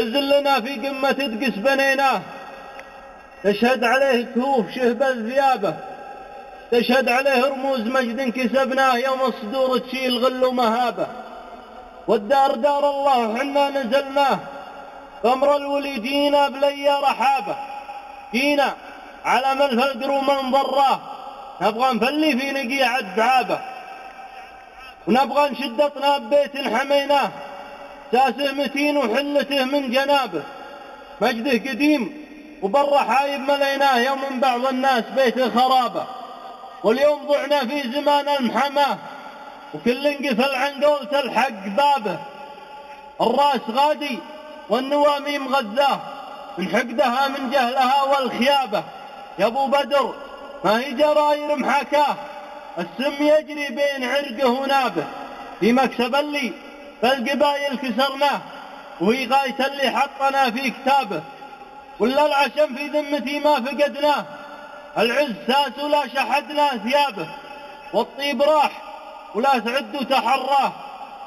عز لنا في قمة تدقس بنيناه، تشهد عليه كهوف شهب الذيابة، تشهد عليه رموز مجد كسبناه، يوم الصدور تشيل غل ومهابة. والدار دار الله حنا نزلناه، فامر الولي جينا بلي رحابة، جينا على من الفقر ومن ضراه، نبغى نفلي في نقيع الدعابة، ونبغى نشد اطناب بيت حميناه، ساسه متين وحلته من جنابه، مجده قديم وبالرحايب مليناه، يوم من بعض الناس بيته خرابه. واليوم ضعنا في زمان المحماه، وكل انقفل عن قولة الحق بابه، الراس غادي والنوامي مغذاه، من حقدها من جهلها والخيابه. يا ابو بدر ما هي جراير محاكاه، السم يجري بين عرقه ونابه، في مكسب اللي فالقبايل كسرناه، وهي غاية اللي حطنا في كتابه. ولا العشم في ذمتي ما فقدناه، العز ساس ولا شحدنا ثيابه، والطيب راح ولا تعد تحراه،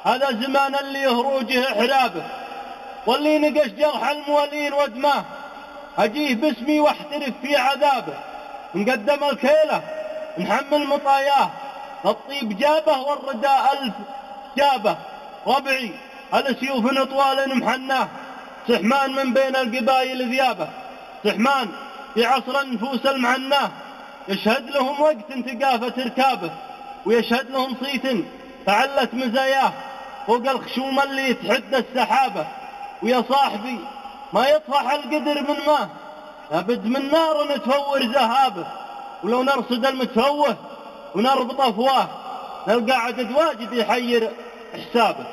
هذا زمان اللي يهروجه حرابه. واللي نقش جرح المولين ودماه، أجيه باسمي واحترف في عذابه، نقدم الكيلة نحمل مطاياه، الطيب جابه والرداء ألف جابه. ربعي السيوف نطوال محناه، سحمان من بين القبايل ذيابه، سحمان في عصر النفوس المعناه، يشهد لهم وقت تقافة ركابه، ويشهد لهم صيت تعلت مزاياه، فوق الخشوم اللي تحد السحابة. ويا صاحبي ما يطفح القدر من ماه، لابد من نار نتفور ذهابه، ولو نرصد المتفوه ونربط أفواه، نلقى عدد واجد يحير حسابه.